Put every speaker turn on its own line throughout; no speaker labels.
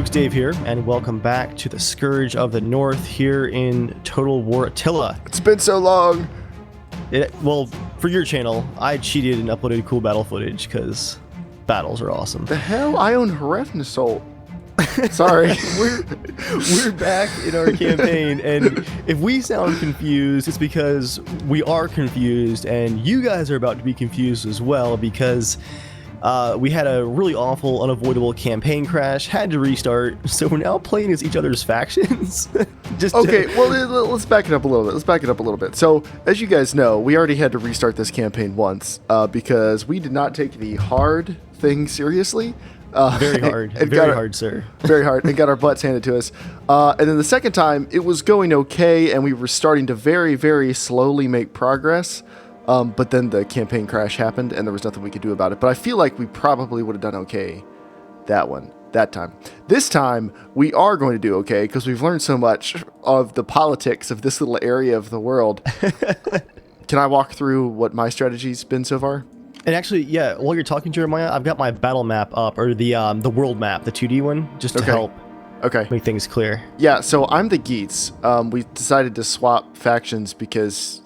folks, Dave here, and welcome back to the Scourge of the North here in Total War Attila.
It's been so long!
Well, for your channel, I cheated and uploaded cool battle footage, because battles are awesome.
The hell? I own Herefn Assault. Sorry.
We're back in our campaign, and if we sound confused, it's because we are confused, and you guys are about to be confused as well, because we had a really awful, unavoidable campaign crash, had to restart, so we're now playing as each other's factions.
Well, let's back it up a little bit. So, as you guys know, we already had to restart this campaign once, because we did not take the hard thing seriously.
Very hard. Very hard, sir.
Very hard, and got our butts handed to us. And then the second time, it was going okay, and we were starting to very, very slowly make progress. But then the campaign crash happened, and there was nothing we could do about it. But I feel like we probably would have done okay that time. This time, we are going to do okay, because we've learned so much of the politics of this little area of the world. Can I walk through what my strategy's been so far?
And actually, yeah, while you're talking, Jeremiah, I've got my battle map up, or the world map, the 2D one, just to help make things clear.
Yeah, so I'm the Geats. We decided to swap factions because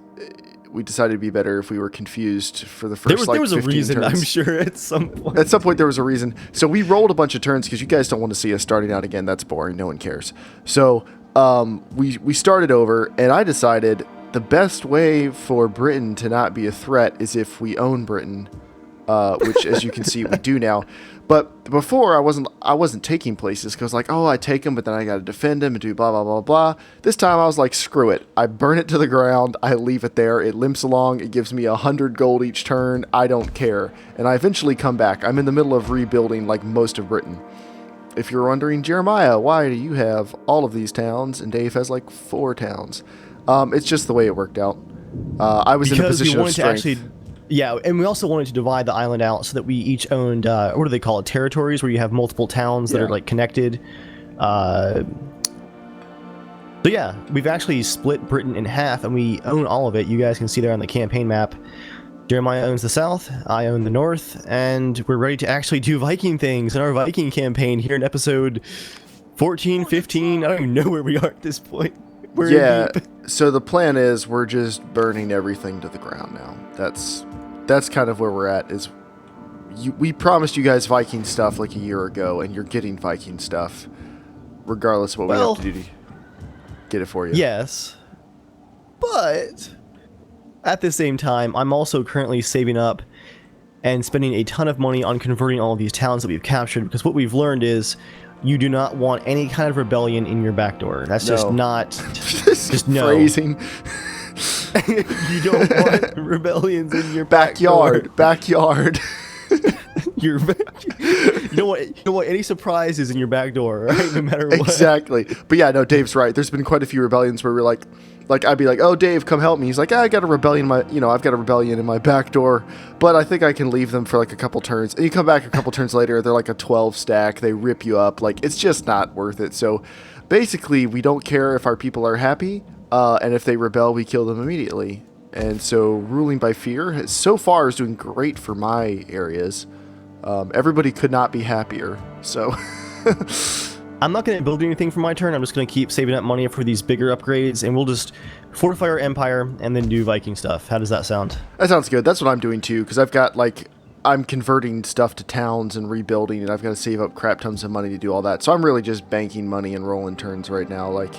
we decided it'd be better if we were confused for the first
there was a
15
reason,
turns.
I'm sure, at some point.
At some point there was a reason. So we rolled a bunch of turns because you guys don't want to see us starting out again. That's boring. No one cares. So we started over, and I decided the best way for Britain to not be a threat is if we own Britain, which, as you can see, we do now. But before, I wasn't taking places because, like, oh, I take them, but then I got to defend them and do blah, blah, blah, blah. This time I was like, screw it. I burn it to the ground. I leave it there. It limps along. It gives me 100 gold each turn. I don't care. And I eventually come back. I'm in the middle of rebuilding, like, most of Britain. If you're wondering, Jeremiah, why do you have all of these towns and Dave has, like, 4 towns? It's just the way it worked out. I was in a position of strength.
Yeah, and we also wanted to divide the island out so that we each owned, what do they call it, territories, where you have multiple towns that are, like, connected. So yeah, we've actually split Britain in half, and we own all of it. You guys can see there on the campaign map. Jeremiah owns the south, I own the north, and we're ready to actually do Viking things in our Viking campaign here in episode 14, 15. I don't even know where we are at this point.
We're deep. So the plan is we're just burning everything to the ground now. That's kind of where we're at. We promised you guys Viking stuff like a year ago, and you're getting Viking stuff, regardless of what we have to do to get it for you.
Yes, but at the same time, I'm also currently saving up and spending a ton of money on converting all of these towns that we've captured, because what we've learned is you do not want any kind of rebellion in your back door. That's just not... just no.
Phrasing.
You don't want rebellions in your
backyard.
You don't want any surprises in your back door, right? No matter what.
Exactly. But yeah, no, Dave's right. There's been quite a few rebellions where we're like I'd be like, "Oh, Dave, come help me." He's like, "I got a rebellion I've got a rebellion in my back door, but I think I can leave them for like a couple turns." And you come back a couple turns later, they're like a 12 stack. They rip you up. Like, it's just not worth it. So basically, we don't care if our people are happy, and if they rebel, we kill them immediately. And so ruling by fear so far is doing great for my areas. Everybody could not be happier. So
I'm not going to build anything for my turn. I'm just going to keep saving up money for these bigger upgrades, and we'll just fortify our empire and then do Viking stuff. How does that sound?
That sounds good. That's what I'm doing too, because I've got, like, I'm converting stuff to towns and rebuilding, and I've got to save up crap tons of money to do all that. So I'm really just banking money and rolling turns right now. Like,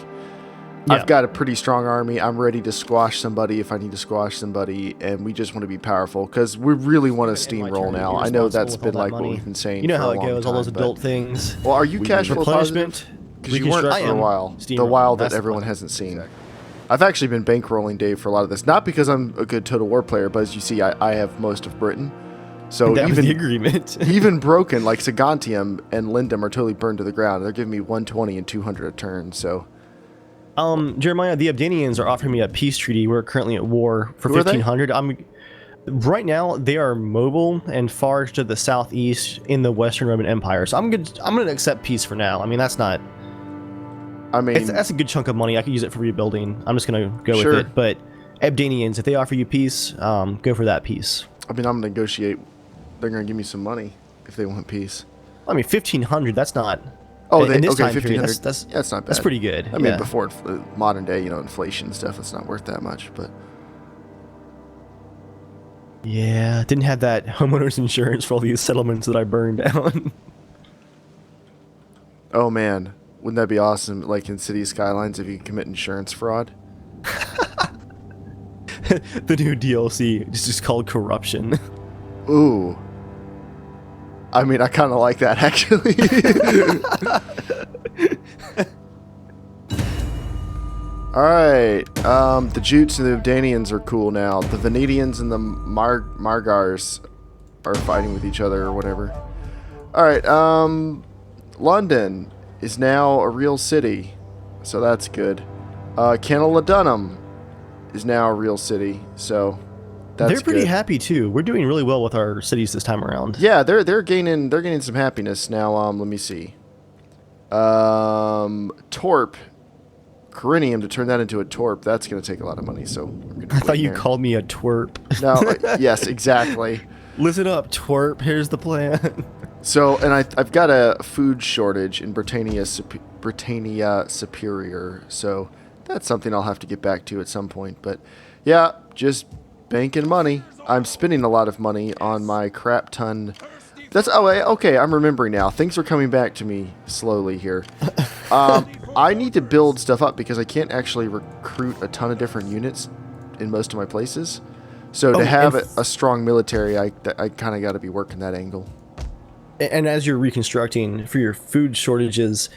yeah. I've got a pretty strong army. I'm ready to squash somebody if I need to squash somebody, and we just want to be powerful because we really want to steamroll now. I know that's been like what we've been saying.
You know
for
how
a
it
long
goes,
time,
all those adult things.
Well, are you cash flow positive? Because you weren't for a while. The while that everyone hasn't seen. Exactly. I've actually been bankrolling Dave for a lot of this, not because I'm a good Total War player, but as you see, I have most of Britain. So
that was the agreement.
Even broken, like Sagantium and Lindum are totally burned to the ground. They're giving me 120 and 200 a turn, so...
Jeremiah, the Abdanians are offering me a peace treaty. We're currently at war for 1,500. Right now, they are mobile and far to the southeast in the Western Roman Empire. So I'm gonna accept peace for now. I mean, that's a good chunk of money. I could use it for rebuilding. I'm just gonna go with it. But Abdanians, if they offer you peace, go for that peace.
I mean, I'm gonna negotiate. They're gonna give me some money if they want peace.
I mean, 1,500. That's not
Oh,
in this
okay,
time period,
1500.
that's
Yeah, that's not bad.
That's pretty good.
I mean, before modern day, inflation stuff, it's not worth that much, but.
Yeah, didn't have that homeowner's insurance for all these settlements that I burned down.
Oh man, wouldn't that be awesome? Like in City Skylines, if you commit insurance fraud.
The new DLC is just called corruption.
Ooh. I mean, I kind of like that actually. All right, the Jutes and the Danians are cool now. The Venetians and the Margars are fighting with each other or whatever. All right, London is now a real city, so that's good. Kenneladunham is now a real city, so that's
They're pretty
good.
happy too. We're doing really well with our cities this time around.
Yeah, they're gaining some happiness now. Let me see. Torp. Corinium, to turn that into a torp, that's going to take a lot of money, so we're gonna
I thought you
there.
called me a twerp.
No, yes, exactly.
Listen up, twerp. Here's the plan.
So, and I've got a food shortage in Britannia Superior, so that's something I'll have to get back to at some point. But yeah, just banking money. I'm spending a lot of money on my crap ton. Okay, I'm remembering now. Things are coming back to me slowly here. I need to build stuff up because I can't actually recruit a ton of different units in most of my places. So to have a strong military, I kind of got to be working that angle.
And as you're reconstructing for your food shortages,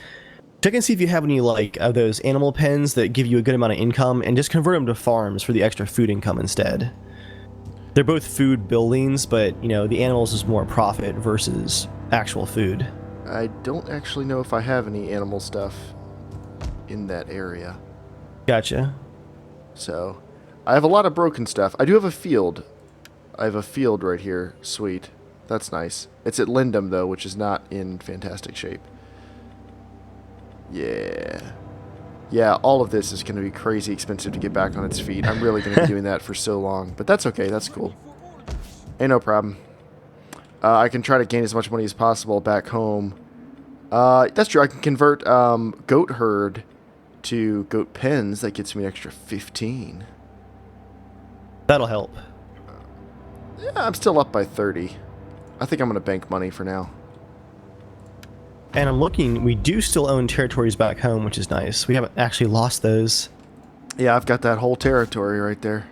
check and see if you have any of those animal pens that give you a good amount of income, and just convert them to farms for the extra food income instead. They're both food buildings, but the animals is more profit versus actual food.
I don't actually know if I have any animal stuff in that area.
Gotcha.
So, I have a lot of broken stuff. I do have a field. I have a field right here. Sweet. That's nice. It's at Lindum, though, which is not in fantastic shape. Yeah. Yeah, all of this is going to be crazy expensive to get back on its feet. I'm really going to be doing that for so long. But that's okay. That's cool. Ain't no problem. I can try to gain as much money as possible back home. That's true. I can convert goat herd to goat pens. That gets me an extra 15.
That'll help.
Yeah, I'm still up by 30. I think I'm going to bank money for now.
And I'm looking, we do still own territories back home, which is nice. We haven't actually lost those.
Yeah, I've got that whole territory right there.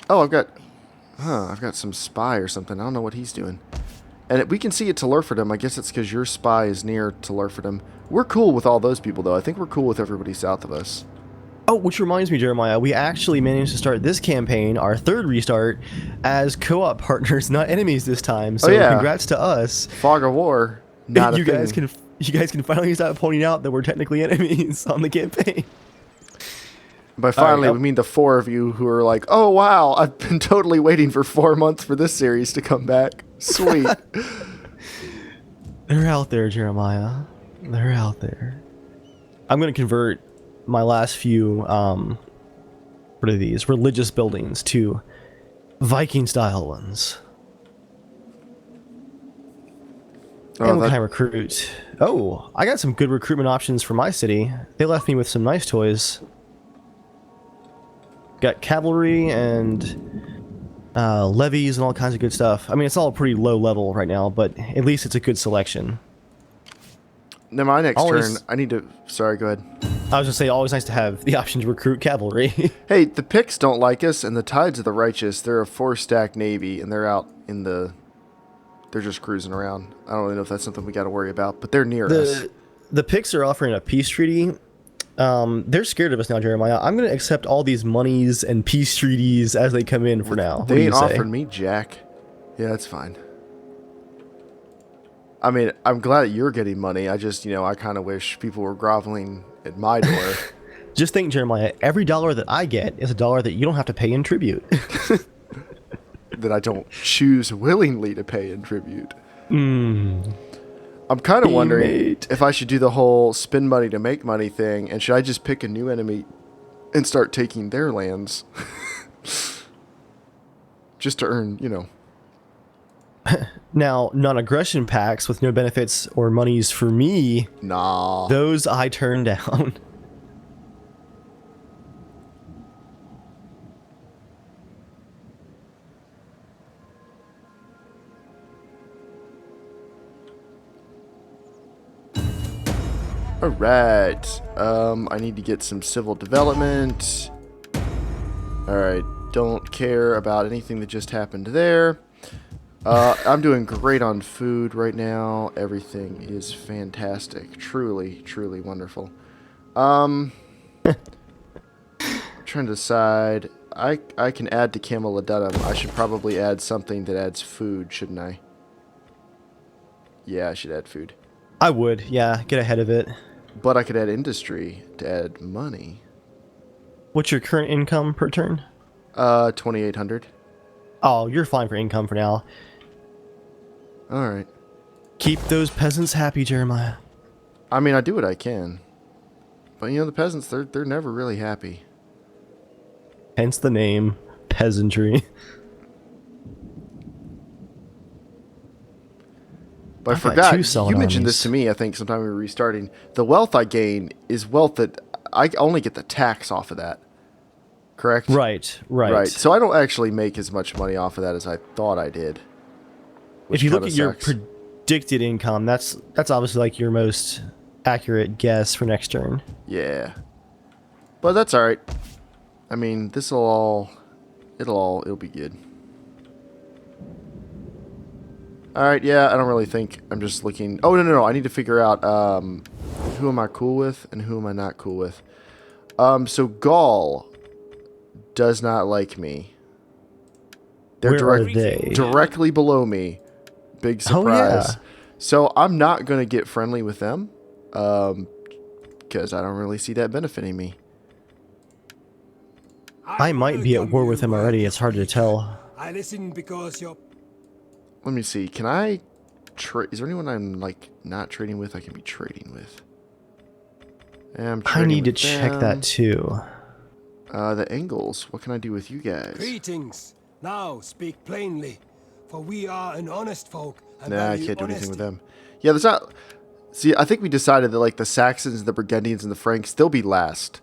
Oh, I've got some spy or something. I don't know what he's doing. And we can see it to Lurfordham. I guess it's because your spy is near to Lurfordham. We're cool with all those people, though. I think we're cool with everybody south of us.
Oh, which reminds me, Jeremiah, we actually managed to start this campaign, our third restart, as co-op partners, not enemies this time. So congrats to us.
Fog of War, not
you guys can finally stop pointing out that we're technically enemies on the campaign.
By finally, we mean the four of you who are like, oh, wow, I've been totally waiting for 4 months for this series to come back. Sweet.
They're out there, Jeremiah. They're out there. I'm going to convert my last few, what are these? Religious buildings to Viking-style ones. And what can I recruit? Oh, I got some good recruitment options for my city. They left me with some nice toys. Got cavalry and levies and all kinds of good stuff. I mean, it's all pretty low level right now, but at least it's a good selection.
Now, my next turn, I need to... Sorry, go ahead.
I was going to say, always nice to have the option to recruit cavalry.
Hey, the Picts don't like us, and the Tides of the Righteous, they're a 4-stack navy, and they're out in the... They're just cruising around. I don't really know if that's something we got to worry about, but they're near us.
The Picts are offering a peace treaty. They're scared of us now, Jeremiah. I'm going to accept all these monies and peace treaties as they come in for now.
They ain't offering me jack. Yeah, that's fine. I mean, I'm glad that you're getting money. I just, I kind of wish people were groveling at my door.
Just think, Jeremiah, every dollar that I get is a dollar that you don't have to pay in tribute.
That I don't choose willingly to pay in tribute. I'm kind of wondering if I should do the whole spend money to make money thing, and should I just pick a new enemy and start taking their lands? Just to earn,
Now, non-aggression pacts with no benefits or monies for me,
Nah.
those I turn down.
Alright. I need to get some civil development. Alright. Don't care about anything that just happened there. I'm doing great on food right now. Everything is fantastic. Truly, truly wonderful. I'm trying to decide. I can add to Camelodunum. I should probably add something that adds food, shouldn't I? Yeah, I should add food.
I would, yeah, get ahead of it.
But I could add industry to add money.
What's your current income per turn?
2,800.
Oh, you're fine for income for now.
Alright.
Keep those peasants happy, Jeremiah.
I mean, I do what I can. But, you know, the peasants, they're never really happy.
Hence the name, peasantry.
But I forgot, you mentioned this to me, I think, sometime we were restarting. The wealth I gain is wealth that I only get the tax off of that. Correct?
Right.
So I don't actually make as much money off of that as I thought I did.
If you look at your predicted income, that's obviously like your most accurate guess for next turn.
Yeah. But that's alright. I mean, it'll be good. Alright, yeah, I don't really think, I'm just looking, oh, no, I need to figure out, who am I cool with and who am I not cool with. So Gaul does not like me. They're directly below me. Big surprise.
Oh, yeah.
So I'm not going to get friendly with them, because I don't really see that benefiting me.
I might be at war with him already, it's hard to tell.
I listen because you're...
Let me see. Can I trade? Is there anyone I'm like not trading with? I can be trading with. Yeah,
I need to check that too.
The Angles. What can I do with you guys?
Greetings. Now speak plainly, for we are an honest folk. And
nah, I can't do anything with them. Yeah, there's not. See, I think we decided that like the Saxons, the Burgundians, and the Franks, they'll be last.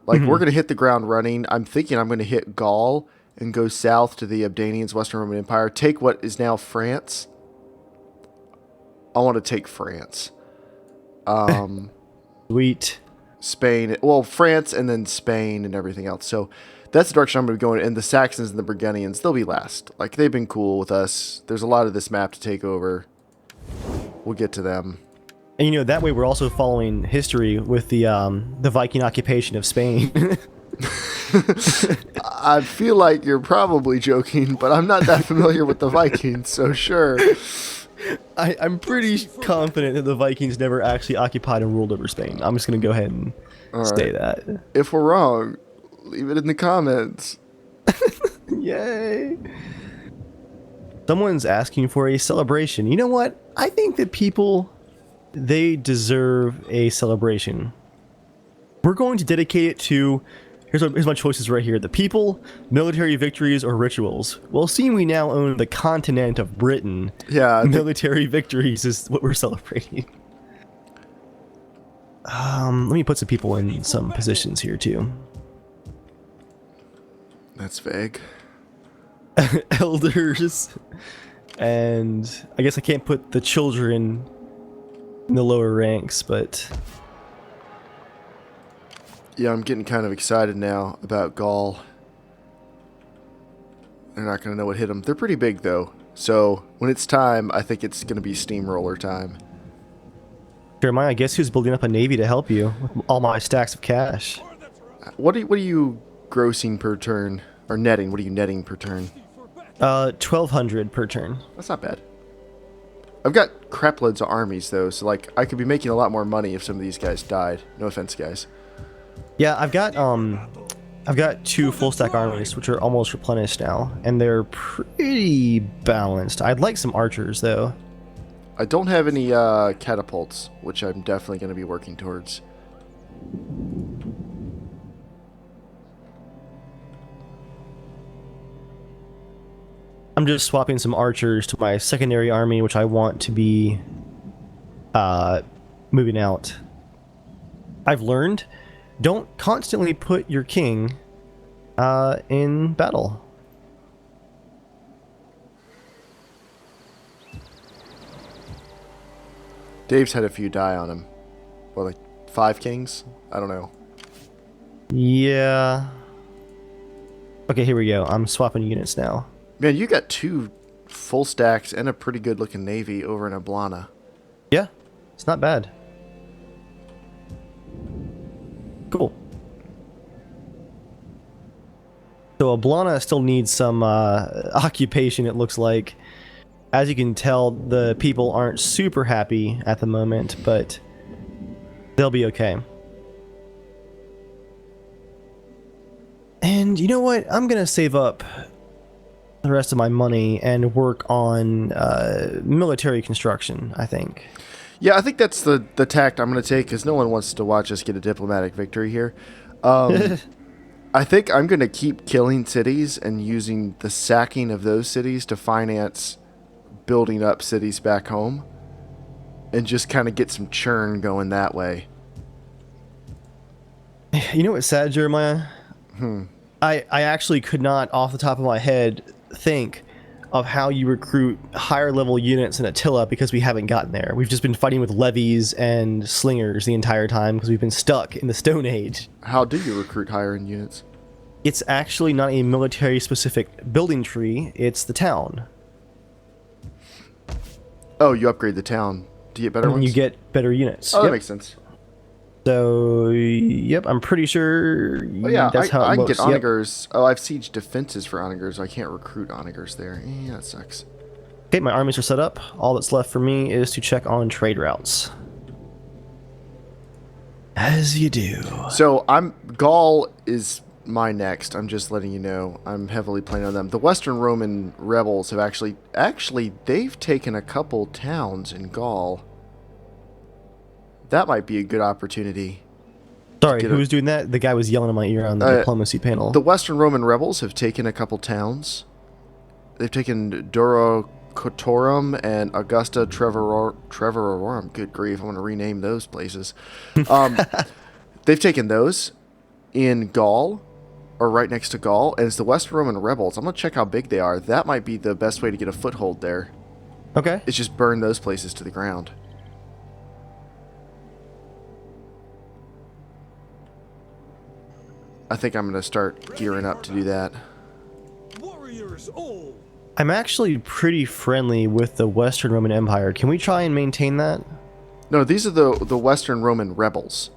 Like we're gonna hit the ground running. I'm thinking I'm gonna hit Gaul and go south to the Abdanians, Western Roman Empire. Take what is now France. I want to take France.
Sweet.
Spain. Well, France and then Spain and everything else. So that's the direction I'm going to be going. And the Saxons and the Burgundians, they'll be last. Like, they've been cool with us. There's a lot of this map to take over. We'll get to them.
And, you know, that way we're also following history with the Viking occupation of Spain.
I feel like you're probably joking, but I'm not that familiar with the Vikings, so sure.
I'm pretty confident that the Vikings never actually occupied and ruled over Spain. I'm just going to go ahead and say that.
If we're wrong, leave it in the comments.
Yay. Someone's asking for a celebration. You know what? I think that people, they deserve a celebration. We're going to dedicate it to... Here's my choices right here. The people, military victories, or rituals. Well, seeing we now own the continent of Britain, military victories is what we're celebrating. Let me put some people in some positions here, too.
That's vague.
Elders. And I guess I can't put the children in the lower ranks, but...
Yeah, I'm getting kind of excited now about Gaul. They're not going to know what hit them. They're pretty big, though. So, when it's time, I think it's going to be steamroller time.
Jeremiah, guess who's building up a navy to help you with all my stacks of cash?
What are you grossing per turn? Or netting? What are you netting per turn?
1,200 per turn.
That's not bad. I've got crap loads of armies, though. So, like, I could be making a lot more money if some of these guys died. No offense, guys.
Yeah, I've got 2 full stack armies, which are almost replenished now, and they're pretty balanced. I'd like some archers, though.
I don't have any catapults, which I'm definitely going to be working towards.
I'm just swapping some archers to my secondary army, which I want to be moving out. I've learned, don't constantly put your king in battle.
Dave's had a few die on him. What, like 5 kings? I don't know.
Yeah. Okay, here we go. I'm swapping units now.
Man, you got 2 full stacks and a pretty good looking navy over in Ablana.
Yeah, it's not bad. Cool. So Ablana still needs some occupation, it looks like. As you can tell, the people aren't super happy at the moment, but they'll be okay. And you know what? I'm going to save up the rest of my money and work on military construction, I think.
Yeah, I think that's the tact I'm going to take, because no one wants to watch us get a diplomatic victory here. I think I'm going to keep killing cities and using the sacking of those cities to finance building up cities back home, and just kind of get some churn going that way.
You know what's sad, Jeremiah? I actually could not, off the top of my head, think of how you recruit higher level units in Attila, because we haven't gotten there. We've just been fighting with levies and slingers the entire time because we've been stuck in the Stone Age.
How do you recruit higher end units?
It's actually not a military specific building tree, it's the town.
Oh, you upgrade the town to get better
And
ones?
you get better units.
Oh, that
Yep.
makes sense.
So, yep, I'm pretty sure
Oh yeah,
that's how it
I can
looks.
get
Yep.
onagers. Oh, I've siege defenses for onagers. I can't recruit onagers there. Yeah, that sucks.
Okay, my armies are set up. All that's left for me is to check on trade routes. As you do.
So Gaul is my next. I'm just letting you know. I'm heavily playing on them. The Western Roman rebels have actually they've taken a couple towns in Gaul. That might be a good opportunity.
Sorry, who was doing that? The guy was yelling in my ear on the diplomacy panel.
The Western Roman rebels have taken a couple towns. They've taken Durocotorum and Augusta Treverorum. Good grief, I want to rename those places. They've taken those in Gaul, or right next to Gaul, and it's the Western Roman rebels. I'm going to check how big they are. That might be the best way to get a foothold there.
Okay.
It's just burn those places to the ground. I think I'm going to start gearing up to do that.
Warriors all.
I'm actually pretty friendly with the Western Roman Empire. Can we try and maintain that?
No, these are the Western Roman rebels.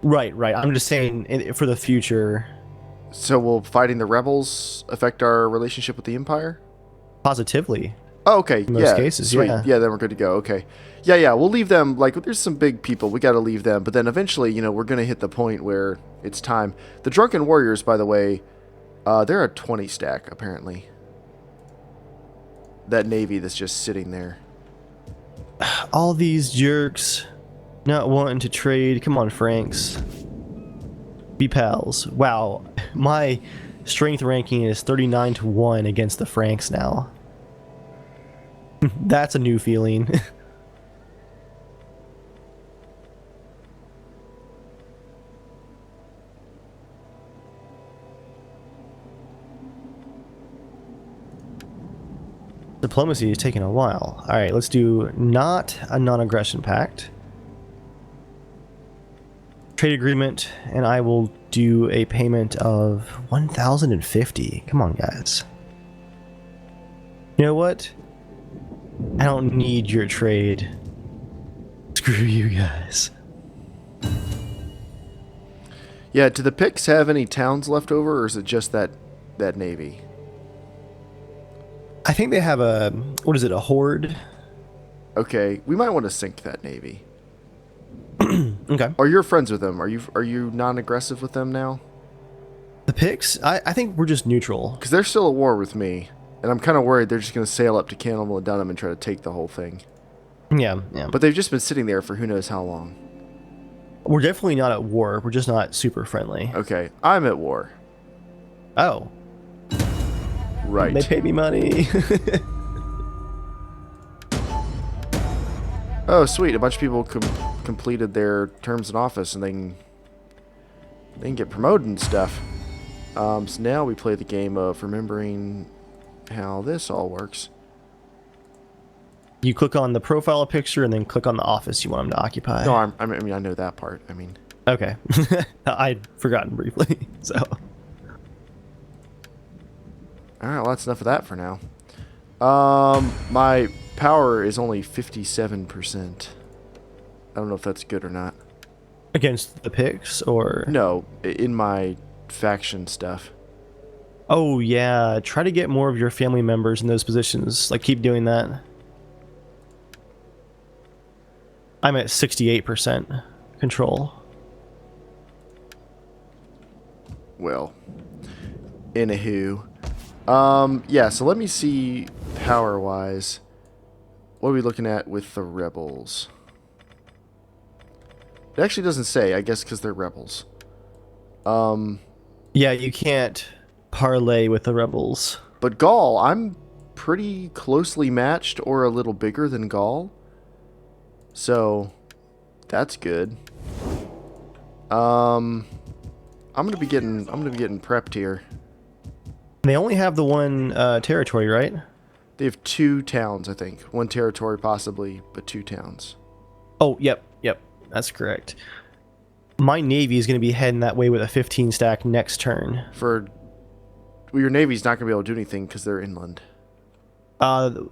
Right. I'm just saying for the future.
So will fighting the rebels affect our relationship with the Empire?
Positively.
Oh, okay.
In most cases,
sweet.
yeah.
Yeah, then we're good to go. Okay. Yeah, we'll leave them. Like, there's some big people. We got to leave them. But then eventually, we're going to hit the point where it's time. The Drunken Warriors, by the way, they're a 20 stack, apparently. That navy that's just sitting there.
All these jerks not wanting to trade. Come on, Franks. Be pals. Wow. My strength ranking is 39-1 against the Franks now. That's a new feeling. Diplomacy is taking a while. Alright, let's do not a non-aggression pact. Trade agreement, and I will do a payment of 1,050. Come on, guys. You know what? I don't need your trade. Screw you guys.
Yeah, do the Picts have any towns left over, or is it just that navy?
I think they have a, what is it, a horde?
Okay, we might want to sink that navy.
Okay.
Are you friends with them? Are you non-aggressive with them now?
The Picts? I think we're just neutral.
Because they're still at war with me, and I'm kind of worried they're just going to sail up to Cannibal and Dunham and try to take the whole thing.
Yeah.
But they've just been sitting there for who knows how long.
We're definitely not at war. We're just not super friendly.
Okay, I'm at war.
Oh.
Right.
They pay me money.
Oh, sweet. A bunch of people completed their terms in office, and they can get promoted and stuff. So now we play the game of remembering how this all works.
You click on the profile picture and then click on the office you want them to occupy.
No, I mean, I know that part. I mean...
Okay. I'd forgotten briefly, so...
Alright, well, that's enough of that for now. My power is only 57%. I don't know if that's good or not.
Against the picks, or...
No, in my faction stuff.
Oh, yeah. Try to get more of your family members in those positions. Like, keep doing that. I'm at 68% control.
Well, anywho. Yeah, so let me see power-wise. What are we looking at with the rebels? It actually doesn't say, I guess because they're rebels.
Yeah, you can't parlay with the rebels.
But Gaul, I'm pretty closely matched or a little bigger than Gaul. So, that's good. I'm gonna be getting prepped here.
They only have the one territory, right?
They have 2 towns, I think. 1 territory possibly, but 2 towns.
Oh, yep, that's correct. My navy is going to be heading that way with a 15 stack next turn.
Well, your navy's not gonna be able to do anything because they're inland.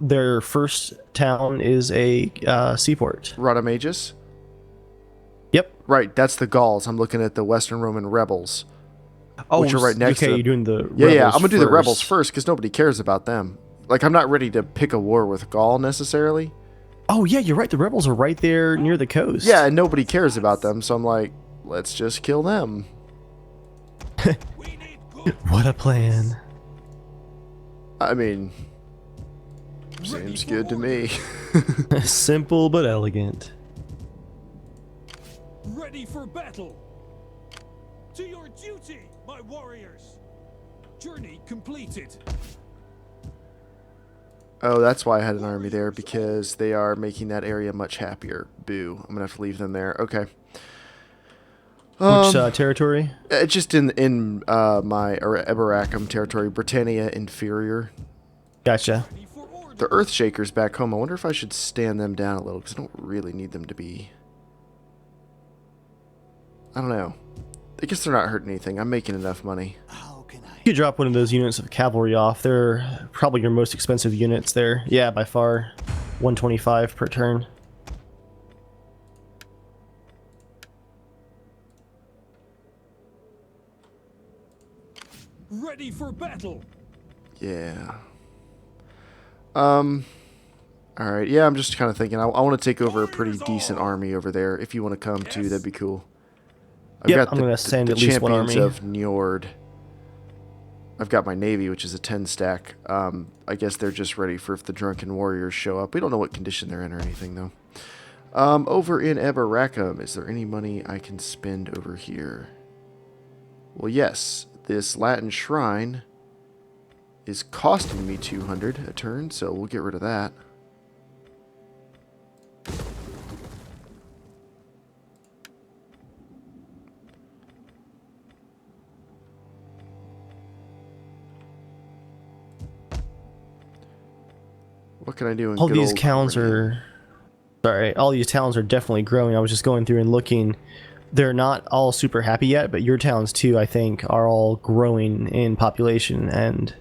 Their first town is a seaport.
Radamagus?
Yep.
Right, that's the Gauls. I'm looking at the Western Roman rebels.
Oh,
which are right next to
okay,
them.
you're doing the
Yeah,
rebels
I'm gonna do the
first.
rebels first because nobody cares about them. Like, I'm not ready to pick a war with Gaul necessarily.
Oh, yeah, you're right. The rebels are right there near the coast.
Yeah, and nobody cares about them, so I'm like, let's just kill them.
What a plan.
I mean, seems good to me.
Simple but elegant.
Ready for battle! To your duty, my warriors! Journey completed.
Oh, that's why I had an army there, because they are making that area much happier. Boo. I'm gonna have to leave them there. Okay.
Which territory?
Just in my Eberacum territory, Britannia Inferior.
Gotcha.
The Earthshakers back home, I wonder if I should stand them down a little, because I don't really need them to be... I don't know. I guess they're not hurting anything. I'm making enough money.
You could drop one of those units of cavalry off. They're probably your most expensive units there. Yeah, by far. 125 per turn.
Ready for battle!
Yeah. Alright, yeah, I'm just kind of thinking, I want to take over a pretty decent army over there. If you want to come too, that'd be cool. I've
Yep,
got
I'm going to send at least one
champions
army.
of Njord. I've got my navy, which is a 10 stack. I guess they're just ready for if the drunken warriors show up. We don't know what condition they're in or anything, though. Over in Eberacum, is there any money I can spend over here? Well, yes. This Latin shrine is costing me 200 a turn, so we'll get rid of that. What can I do in
All
good
these
old
towns
Colonia?
are... Sorry, all these towns are definitely growing. I was just going through and looking. They're not all super happy yet, but your towns too, I think, are all growing in population and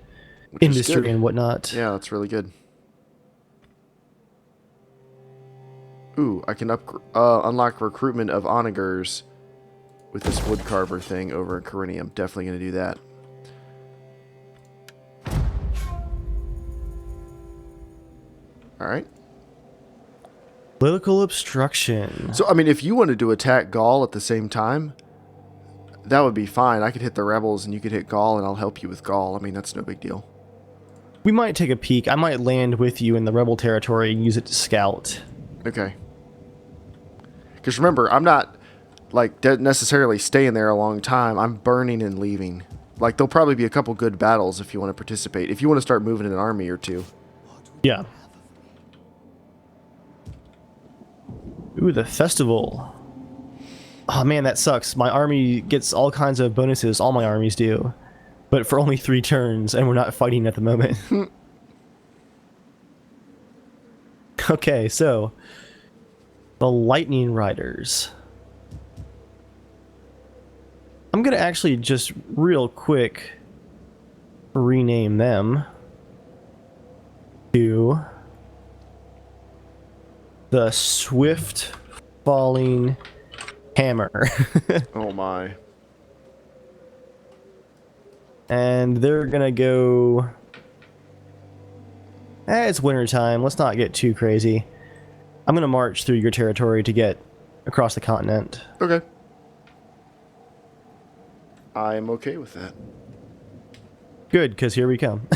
Which is
industry
good.
and whatnot.
Yeah, that's really good. Ooh, I can unlock recruitment of onagers with this woodcarver thing over in Colonia. I'm definitely going to do that. Alright.
Political obstruction.
So, I mean, if you wanted to attack Gaul at the same time, that would be fine. I could hit the rebels and you could hit Gaul and I'll help you with Gaul. I mean, that's no big deal.
We might take a peek. I might land with you in the rebel territory and use it to scout.
Okay. Because remember, I'm not, like, necessarily staying there a long time. I'm burning and leaving. Like, there'll probably be a couple good battles if you want to participate. If you want to start moving an army or two.
Yeah. Ooh, the festival. Oh man, that sucks. My army gets all kinds of bonuses. All my armies do. But for only 3 turns, and we're not fighting at the moment. Okay, so... the Lightning Riders. I'm gonna actually just real quick rename them to the Swift Falling Hammer.
Oh my.
And they're gonna go... it's winter time. Let's not get too crazy. I'm gonna march through your territory to get across the continent.
Okay. I'm okay with that.
Good, because here we come.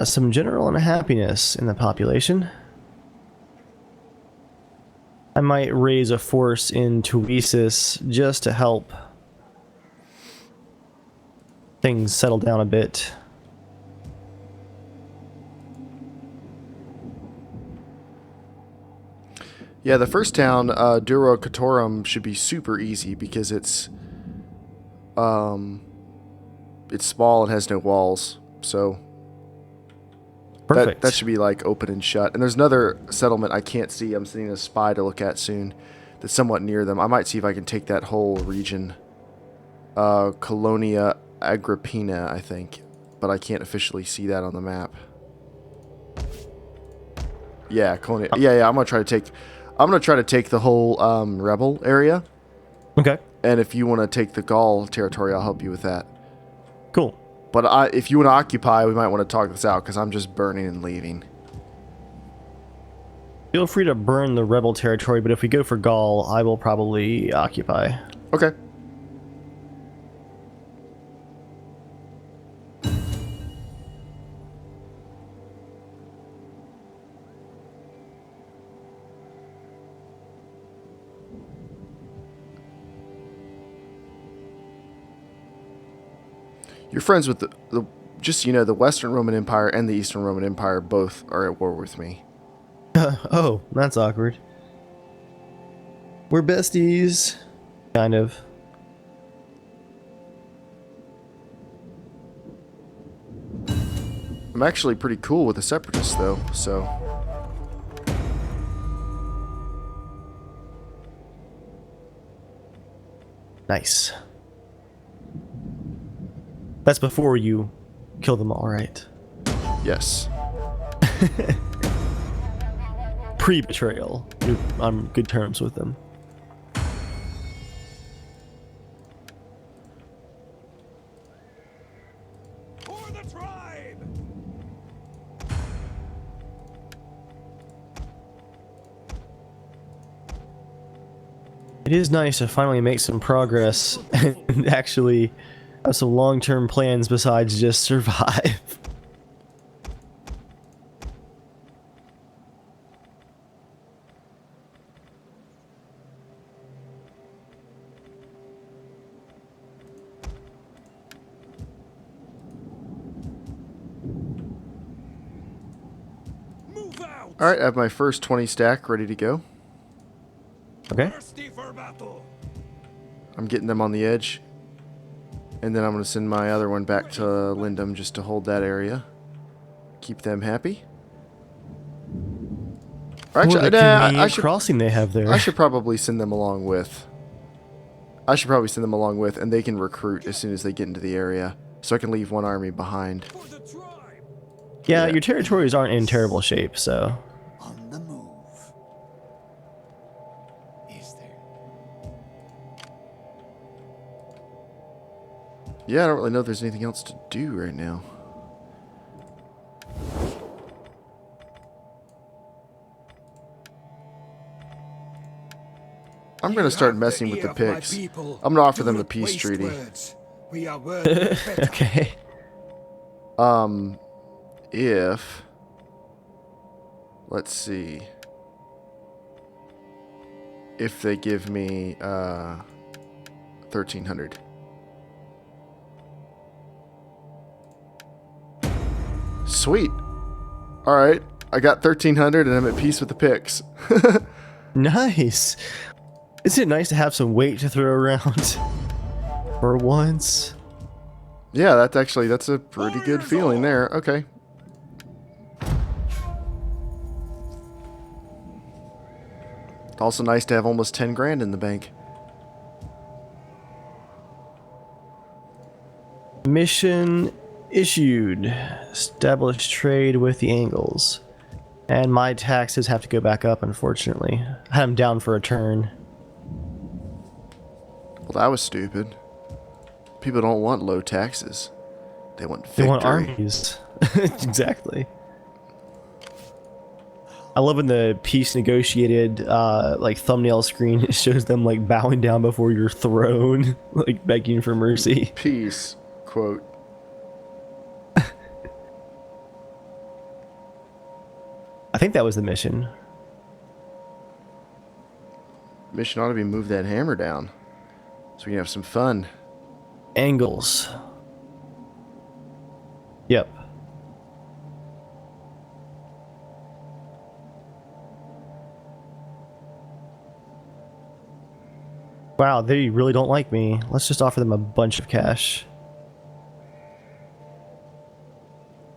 Some general unhappiness in the population. I might raise a force in Tuesis just to help things settle down a bit.
Yeah, the first town, Duro Katorum, should be super easy because it's small and has no walls, so
Perfect.
that should be like open and shut. And there's another settlement I can't see. I'm sending a spy to look at soon. That's somewhat near them. I might see if I can take that whole region. Colonia Agrippina, I think, but I can't officially see that on the map. Yeah, Colonia. Yeah. I'm gonna try to take the whole rebel area.
Okay.
And if you want to take the Gaul territory, I'll help you with that.
Cool.
But if you want to occupy, we might want to talk this out because I'm just burning and leaving.
Feel free to burn the rebel territory, but if we go for Gaul, I will probably occupy.
Okay. You're friends with just, you know, the Western Roman Empire and the Eastern Roman Empire both are at war with me.
Oh, that's awkward. We're besties. Kind of.
I'm actually pretty cool with the Separatists, though, so...
Nice. That's before you kill them all, right?
Yes.
Pre-betrayal. You're on good terms with them.
For the tribe!
It is nice to finally make some progress and actually have some long-term plans besides just survive.
Move out!
Alright, I have my first 20 stack ready to go.
Okay.
Thirsty for battle!
I'm getting them on the edge. And then I'm going to send my other one back to Lindum just to hold that area. Keep them happy. Or actually,
What a
nah,
convenient crossing they have there.
I should probably send them along with. And they can recruit as soon as they get into the area. So I can leave one army behind.
For the tribe!
Yeah,
Yeah.
your territories aren't in terrible shape, so...
On the move. Is there?
Yeah, I don't really know if there's anything else to do right now. I'm going to start messing with the Picts. I'm going to offer them the peace treaty.
We are worthy of better.
Okay.
If... Let's see. if they give me 1,300. Sweet. All right, I got 1,300 and I'm at peace with the picks.
Nice. Isn't it nice to have some weight to throw around for once?
Yeah, that's a pretty good feeling there. Okay. It's also nice to have almost 10 grand in the bank.
Mission issued. Establish trade with the Angles. And my taxes have to go back up, unfortunately. I had them down for a turn.
Well, that was stupid. People don't want low taxes. They want victory.
They want armies. Exactly. I love when the peace negotiated like thumbnail screen, it shows them like bowing down before your throne, like begging for mercy.
Peace, quote.
I think that was the mission.
Mission ought to be move that hammer down so we can have some fun.
Angles. Yep. Wow, they really don't like me. Let's just offer them a bunch of cash.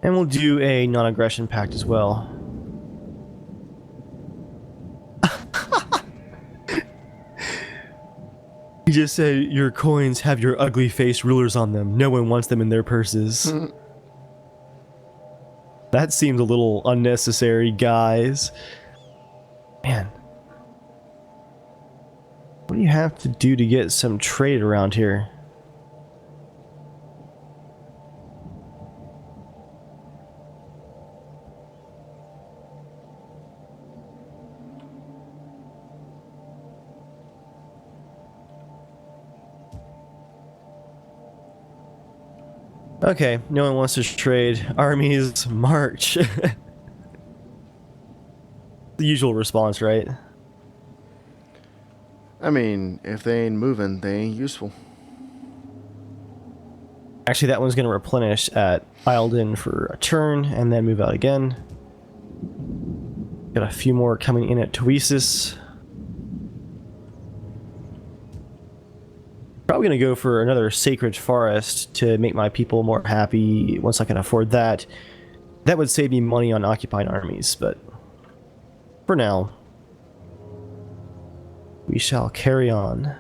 And we'll do a non-aggression pact as well. You just said your coins have your ugly face rulers on them. No one wants them in their purses. That seems a little unnecessary, guys. Man. What do you have to do to get some trade around here? Okay, no one wants to trade. Armies, march. The usual response, right?
I mean, if they ain't moving, they ain't useful.
Actually, that one's going to replenish at Eildon for a turn, and then move out again. Got a few more coming in at Toesis. Probably going to go for another Sacred Forest to make my people more happy once I can afford that. That would save me money on occupied armies, but for now, we shall carry on.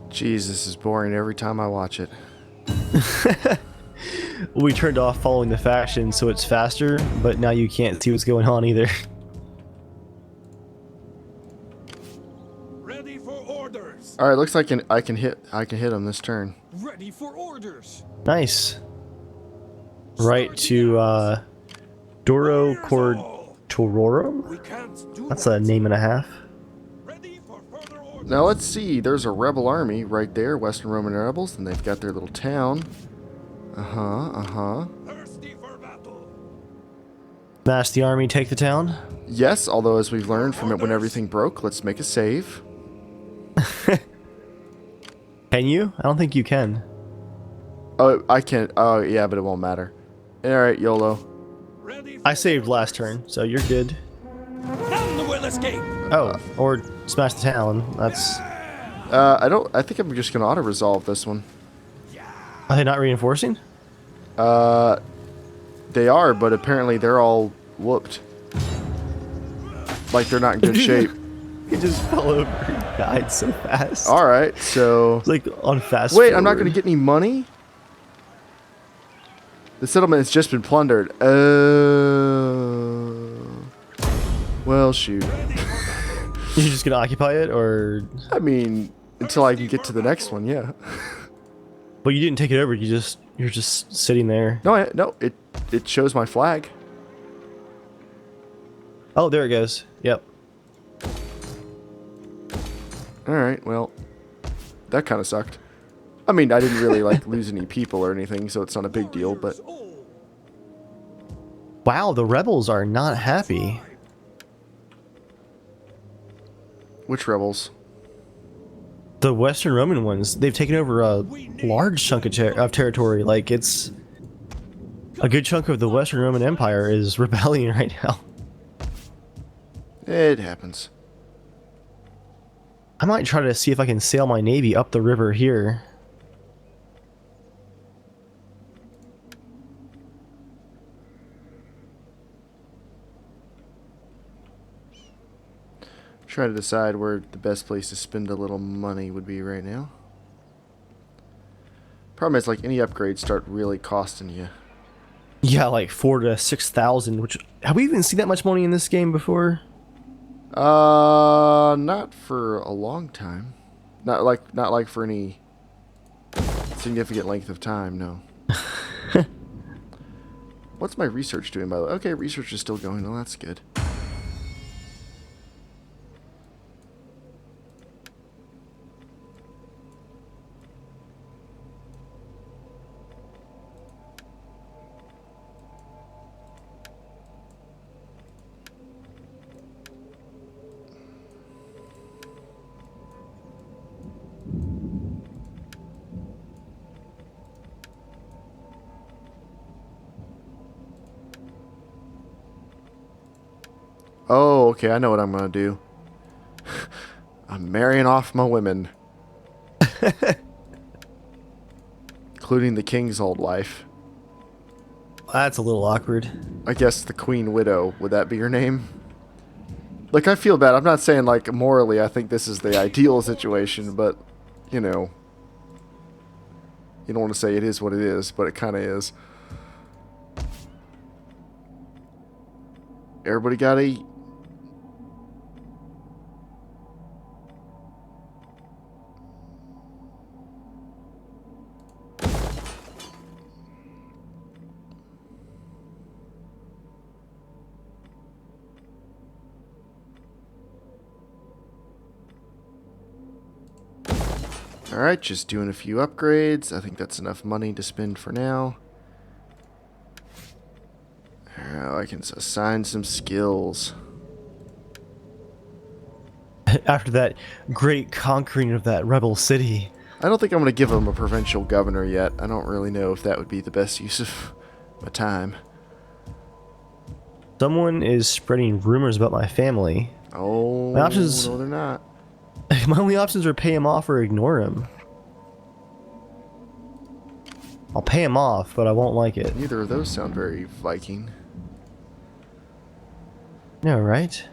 Jeez, this is boring every time I watch it.
We turned off following the faction so it's faster, but now you can't see what's going on either.
Ready for orders.
All right, looks like I can hit him this turn.
Ready for orders.
Nice. Right to Doro Cortororum?
We can't do
That's
that.
a name and a half.
Ready for further orders.
Now let's see. There's a rebel army right there, Western Roman rebels, and they've got their little town.
Thirsty for battle.
Smash the army, take the town.
Yes, although as we've learned from it when everything broke, let's make a save.
Can you? I don't think you can.
Oh, I can't. Oh, yeah, but it won't matter. All right, YOLO.
Ready for
I saved last turn, so you're good.
none will escape.
Oh, or smash the town. That's...
I think I'm just gonna auto-resolve this one.
Are they not reinforcing?
They are, but apparently they're all whooped. Like they're not in good shape.
He just fell over and died so fast.
All right, so...
It's like on fast
Wait, I'm not
forward.
gonna get any money? The settlement has just been plundered. Well, shoot.
You're just gonna occupy it, or?
I mean, until I can get to the next one, yeah.
But you didn't take it over. You're just sitting there.
No, it shows my flag.
Oh, there it goes. Yep.
All right, well, that kind of sucked. I mean, I didn't really like lose any people or anything, so it's not a big deal. But
Wow, the rebels are not happy.
which rebels?
The Western Roman ones, they've taken over a large chunk of territory. Like, it's a good chunk of the Western Roman Empire is rebelling right now.
It happens.
I might try to see if I can sail my navy up the river here.
Try to decide where the best place to spend a little money would be right now. Problem is, like, any upgrades start really costing you.
Yeah, like 4,000 to 6,000. Which, have we even seen that much money in this game before?
Not for a long time. Not like for any significant length of time, no. What's my research doing, by the way? Okay, research is still going. Oh, that's good. Oh, okay, I know what I'm gonna do. I'm marrying off my women. Including the king's old wife.
That's a little awkward.
I guess the queen widow, would that be her name? Like, I feel bad. I'm not saying, like, morally I think this is the ideal situation, but, you know. You don't want to say it is what it is, but it kind of is. Everybody gotta eat. Alright, just doing a few upgrades. I think that's enough money to spend for now. I can assign some skills.
After that great conquering of that rebel city.
I don't think I'm going to give him a provincial governor yet. I don't really know if that would be the best use of my time.
Someone is spreading rumors about my family.
Oh,
My options-
no, they're not.
My only options are pay him off or ignore him. I'll pay him off, but I won't like it.
Neither of those sound very Viking.
No, right?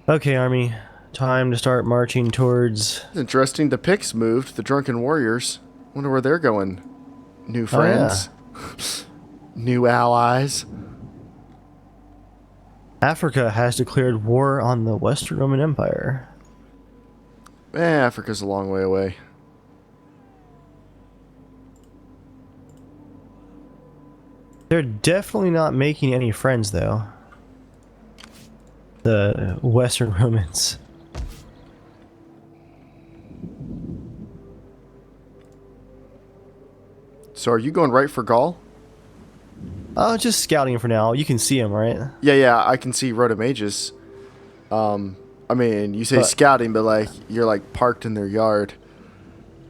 Okay, army. Time to start marching towards...
It's interesting. The Picts moved. The Drunken Warriors. Wonder where they're going. New friends. New allies.
Africa has declared war on the Western Roman Empire.
Africa's a long way away.
They're definitely not making any friends, though. The Western Romans.
So are you going right for Gaul?
Oh, just scouting for now. You can see them, right?
Yeah, I can see Rotomages. I mean, you say
But-
scouting, but like you're like parked in their yard.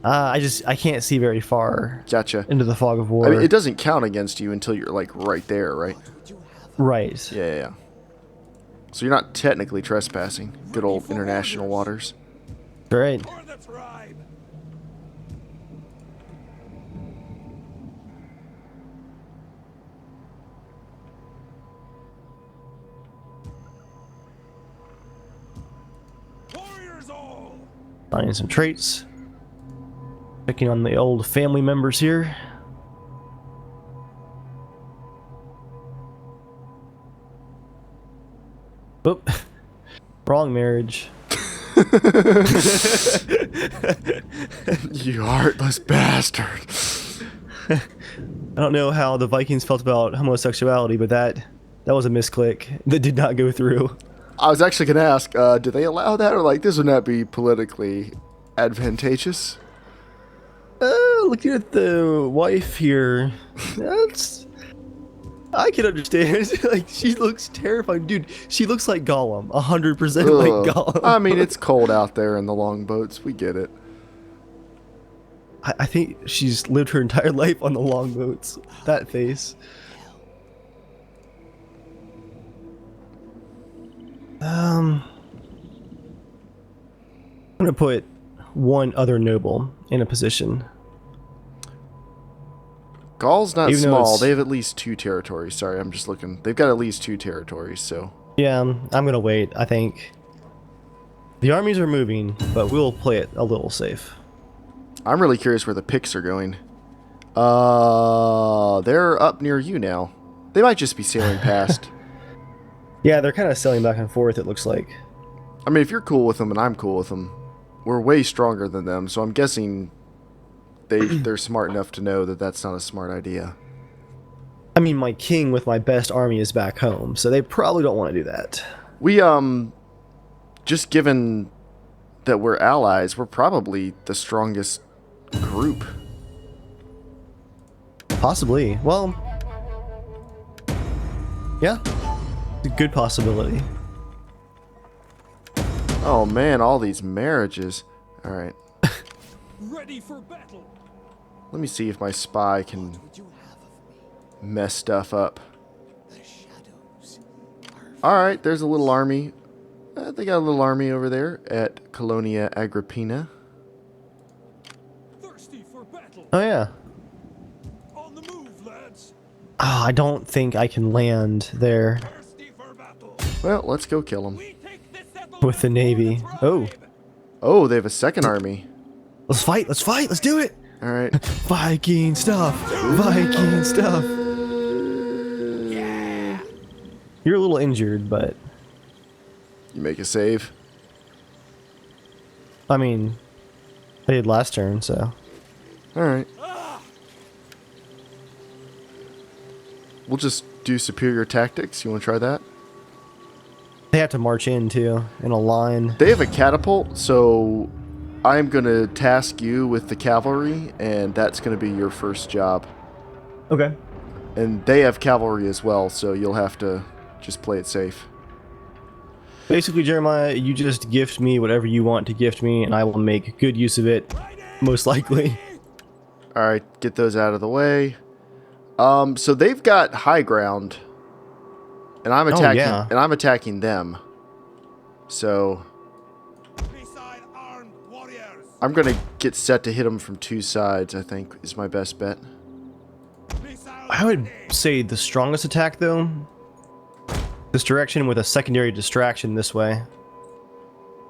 I can't see very far
Gotcha.
into the fog of war.
I mean, it doesn't count against you until you're like right there, right?
Right.
Yeah. So you're not technically trespassing. Good old international waters.
Right.
For the tribe. Warriors all.
Finding some traits. Checking on the old family members here. Wrong marriage.
You heartless bastard.
I don't know how the Vikings felt about homosexuality, but that was a misclick that did not go through.
I was actually going to ask, do they allow that? Or like, this would not be politically advantageous?
Looking at the wife here, I can understand. Like, she looks terrifying. Dude, she looks like Gollum. 100% like Gollum.
I mean, it's cold out there in the longboats. We get it.
I think she's lived her entire life on the longboats. That face. I'm gonna put one other noble in a position.
Gaul's not
Even though
small.
it's-
They have at least 2 territories. Sorry, I'm just looking. They've got at least 2 territories, so...
Yeah, I'm gonna wait. I think the armies are moving, but we'll play it a little safe.
I'm really curious where the picks are going. They're up near you now. They might just be sailing past.
Yeah, they're kind of sailing back and forth, it looks like.
I mean, if you're cool with them and I'm cool with them, we're way stronger than them, so I'm guessing they're smart enough to know that that's not a smart idea.
I mean, my king with my best army is back home, so they probably don't want to do that.
We, just given that we're allies, we're probably the strongest group.
Possibly. Well, yeah, it's a good possibility.
Oh man, all these marriages. Alright,
Ready for battle.
let me see if my spy can mess stuff up. Alright, there's a little army. They got a little army over there at Colonia Agrippina.
Thirsty for battle.
Oh yeah.
On the move, lads.
Oh, I don't think I can land there
Thirsty for battle.
Well, let's go kill them.
We take this settlement
with the navy.
for the
Oh,
tribe.
Oh, they have a second army.
let's fight! Let's fight! Let's do it!
Alright.
Viking stuff! Viking stuff! You're a little injured, but
You make a save.
I mean, I did last turn, so
Alright. We'll just do superior tactics. You want to try that?
they have to march in too in a line.
They have a catapult, so I'm going to task you with the cavalry, and that's going to be your first job.
Okay.
And they have cavalry as well, so you'll have to just play it safe.
Basically, Jeremiah, you just gift me whatever you want to gift me, and I will make good use of it, most likely.
Alright, get those out of the way. So they've got high ground, and I'm attacking,
yeah.
and I'm attacking them. So
Beside armed warriors.
I'm gonna get set to hit them from 2 sides. I think is my best bet.
Beside
I would say the strongest attack, though, this direction with a secondary distraction this way.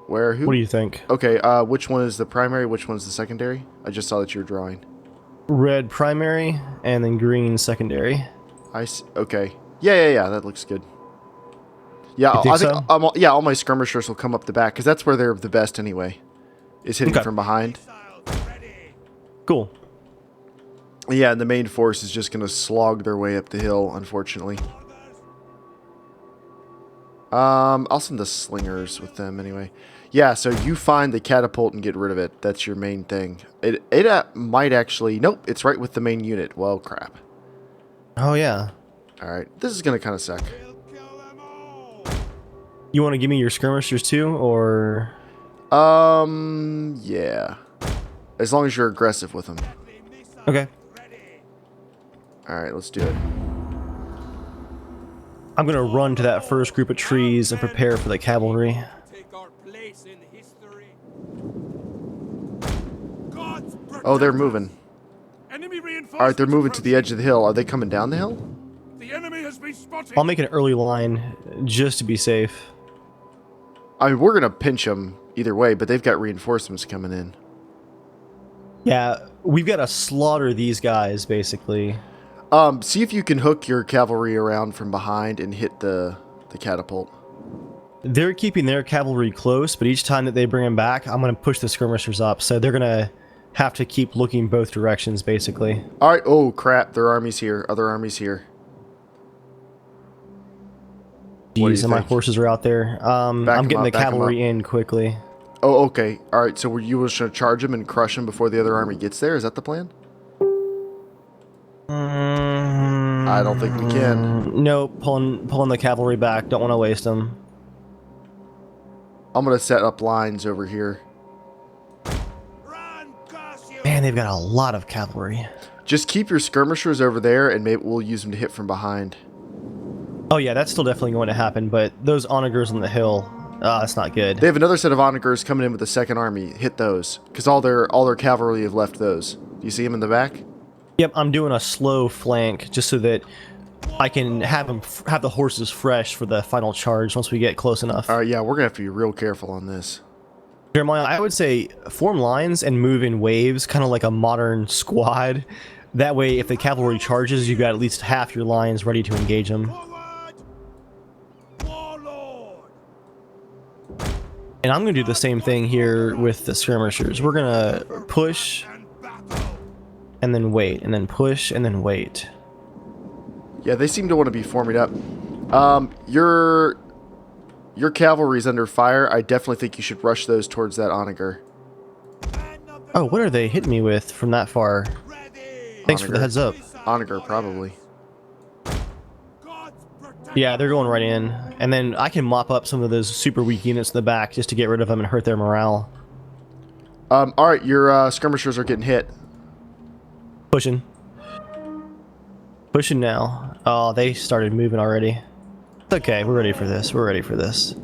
Where? Who?
What do you think?
Okay. Which one is the primary? Which one's the secondary? I just saw that you were drawing.
Red primary and then green secondary.
Okay. Yeah. That looks good. Yeah,
You think
I think
so?
yeah, all my skirmishers will come up the back because that's where they're the best anyway. Is hitting
Okay.
from behind.
missiles ready.
Cool.
Yeah, and the main force is just gonna slog their way up the hill, unfortunately. I'll send the slingers with them anyway. Yeah, so you find the catapult and get rid of it. That's your main thing. It might actually... Nope, it's right with the main unit. Well, crap.
Oh, yeah.
Alright, this is going to kind of suck.
We'll kill them all.
You want to give me your skirmishers too, or...
Yeah. As long as you're aggressive with them.
Deadly missiles
Okay.
ready.
Alright, let's do it.
I'm going to run to that first group of trees and prepare for the cavalry.
Take our place in history. God's
Oh, they're
protect
moving.
us. Enemy reinforcements
Alright, they're moving to the
approaching.
edge of the hill. Are they coming down the hill?
The enemy has been spotted.
I'll make an early line just to be safe.
I mean, we're going to pinch them either way, but they've got reinforcements coming in.
Yeah, we've got to slaughter these guys, basically.
See if you can hook your cavalry around from behind and hit the catapult.
They're keeping their cavalry close, but each time that they bring them back, I'm going to push the skirmishers up. So they're going to have to keep looking both directions, basically.
All right. Oh, crap. Their army's here. Other army's here.
Jeez, and my horses are out there. I'm getting the cavalry in quickly.
Oh, okay. All right. So were you just going to charge them and crush them before the other army gets there? Is that the plan? I don't think we can.
No, pulling the cavalry back. Don't want to waste them.
I'm going to set up lines over here.
Man, they've got a lot of cavalry.
Just keep your skirmishers over there, and maybe we'll use them to hit from behind.
Oh yeah, that's still definitely going to happen, but those onagers on the hill, that's not good.
They have another set of onagers coming in with the second army. Hit those, because all their cavalry have left those. Do you see them in the back?
Yep, I'm doing a slow flank just so that I can have the horses fresh for the final charge once we get close enough.
All right, yeah, we're gonna have to be real careful on this.
Jeremiah, I would say form lines and move in waves, kind of like a modern squad. That way, if the cavalry charges, you've got at least half your lines ready to engage them. And I'm going to do the same thing here with the skirmishers. We're going to push and then wait, and then push and then wait.
Yeah, they seem to want to be forming up. Your cavalry's under fire. I definitely think you should rush those towards that onager.
Oh, what are they hitting me with from that far? Thanks for the heads up.
Onager, probably.
Yeah, they're going right in. And then I can mop up some of those super weak units in the back just to get rid of them and hurt their morale.
Alright, your skirmishers are getting hit.
Pushing. Pushing now. Oh, they started moving already. It's okay, we're ready for this. We're ready for this.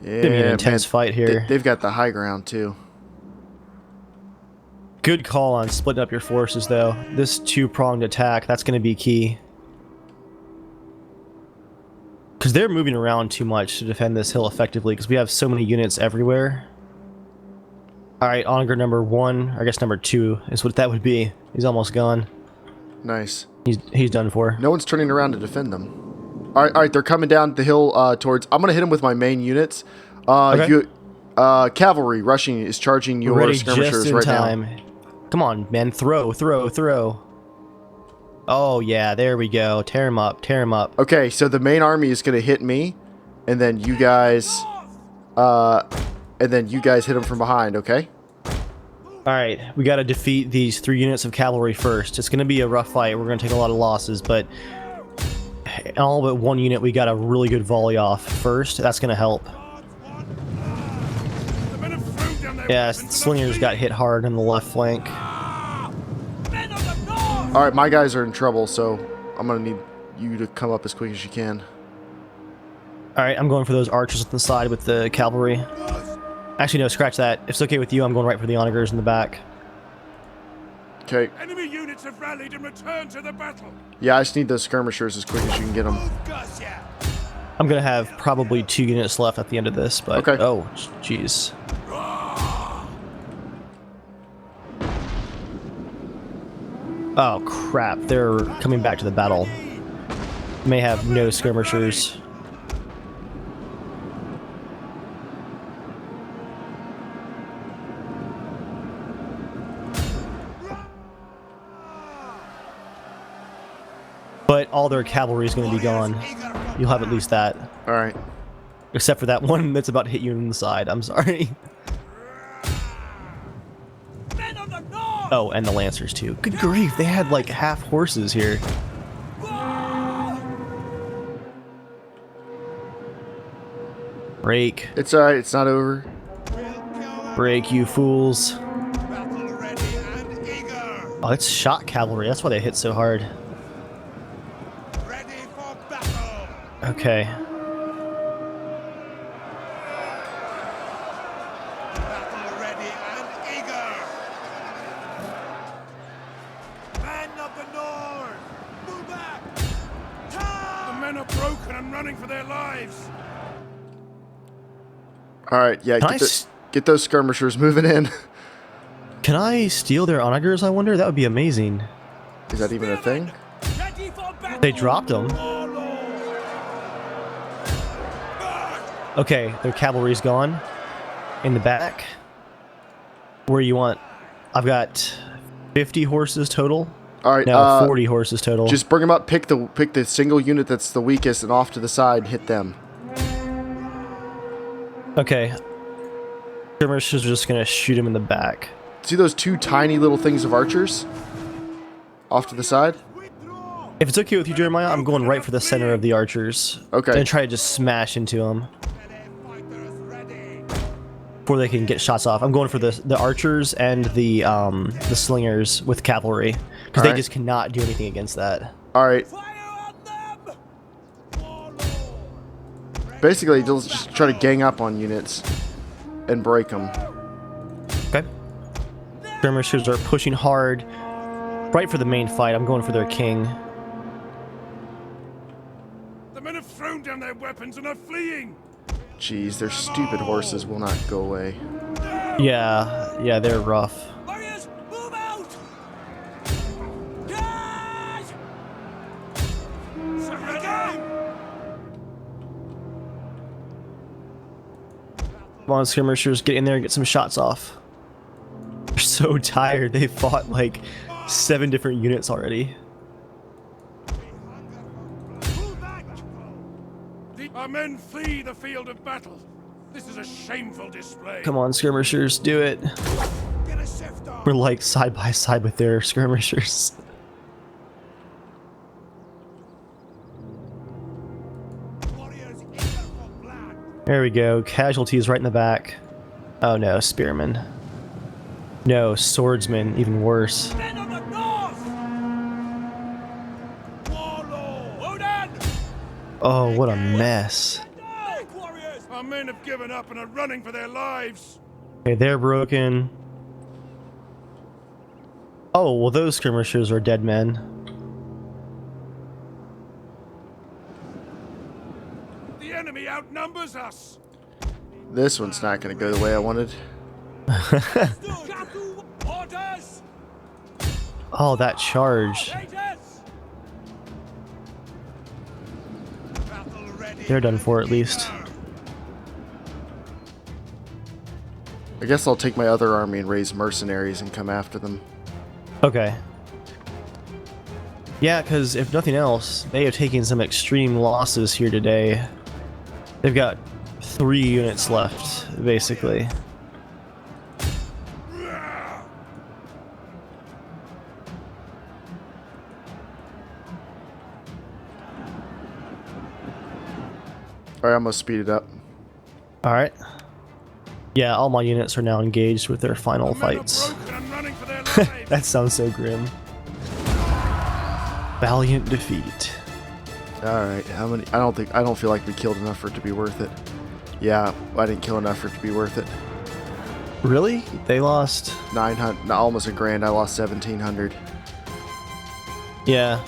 Yeah,
It's gonna be an intense fight here.
They've got the high ground, too.
Good call on splitting up your forces, though. This two-pronged attack, that's going to be key. Because they're moving around too much to defend this hill effectively, because we have so many units everywhere. Alright, onager number 1, or I guess number 2 is what that would be. He's almost gone.
Nice.
He's done for.
No one's turning around to defend them. Alright, they're coming down the hill towards... I'm going to hit them with my main units.
Okay.
Cavalry rushing is charging your skirmishers right now.
Come on, man. Throw. Oh, yeah. There we go. Tear him up.
Okay, so the main army is going to hit me, and then you guys... hit them from behind, okay?
Alright, we got to defeat these 3 units of cavalry first. It's going to be a rough fight. We're going to take a lot of losses, but... all but 1 unit, we got a really good volley off first. That's going to help. Yeah, slingers got hit hard on the left flank.
Alright, my guys are in trouble, so I'm going to need you to come up as quick as you can.
Alright, I'm going for those archers on the side with the cavalry. Actually, no, scratch that. If it's okay with you, I'm going right for the onagers in the back.
Okay.
Enemy units have rallied and returned to the battle.
Yeah, I just need those skirmishers as quick as you can get them.
I'm going to have probably 2 units left at the end of this, but...
Okay.
Oh, jeez. Oh, crap. They're coming back to the battle. May have no skirmishers. But all their cavalry is going to be gone. You'll have at least that.
Alright.
Except for that one that's about to hit you in the side. I'm sorry. Oh, and the lancers too. Good grief, they had like half horses here. Break.
It's alright, it's not over.
Break, you fools. Oh, it's shot cavalry. That's why they hit so hard. Okay.
Alright, yeah, get those skirmishers moving in.
Can I steal their onagers, I wonder? That would be amazing.
Is that even a thing?
Ready for battle.
They dropped them. Okay, their cavalry's gone. In the back. Where you want? I've got 50 horses total.
All right.
No, 40 horses total.
Just bring them up. Pick the single unit that's the weakest and off to the side. Hit them.
Okay. Skirmishers are just gonna shoot him in the back.
See those two tiny little things of archers? Off to the side?
If it's okay with you, Jeremiah, I'm going right for the center of the archers.
Okay.
And try to just smash into them before they can get shots off. I'm going for the archers and the slingers with cavalry because they just cannot do anything against that.
All right. Basically, just try to gang up on units and break them.
Okay. Skirmishers are pushing hard right for the main fight. I'm going for their king.
The men have thrown down their weapons and are fleeing.
Jeez, their stupid horses will not go away.
Yeah, they're rough.
Warriors, move out! Yes! Surrender!
Come on, skirmishers, get in there and get some shots off. They're so tired. They fought like 7 different units already.
Our men flee the field of battle. This is a shameful display.
Come on, skirmishers, do it.
Get a shift on.
We're like side by side with their skirmishers.
Warriors eager for blood.
There we go. Casualties right in the back. Oh no, spearmen. No, swordsmen, even worse.
Men of the north! Warlord! Odin!
Oh, what a mess.
Back, warriors! Our men have given up and are running for their lives.
Okay, they're broken. Oh, well, those skirmishers are dead men.
The enemy outnumbers us.
This one's not going to go the way I wanted.
Orders!
Oh, that charge.
Traitors! Battle ready.
They're done for at least.
I guess I'll take my other army and raise mercenaries and come after them.
Okay. Yeah, because if nothing else, they have taken some extreme losses here today. They've got 3 units left, basically.
Alright, I'm going to speed it up.
Alright. Yeah, all my units are now engaged with their final fights.
Broken and running for their lives.
That sounds so grim. Valiant defeat.
Alright, how many? I don't feel like we killed enough for it to be worth it. Yeah, I didn't kill enough for it to be worth it.
Really? They lost?
900, almost a grand. I lost 1,700.
Yeah.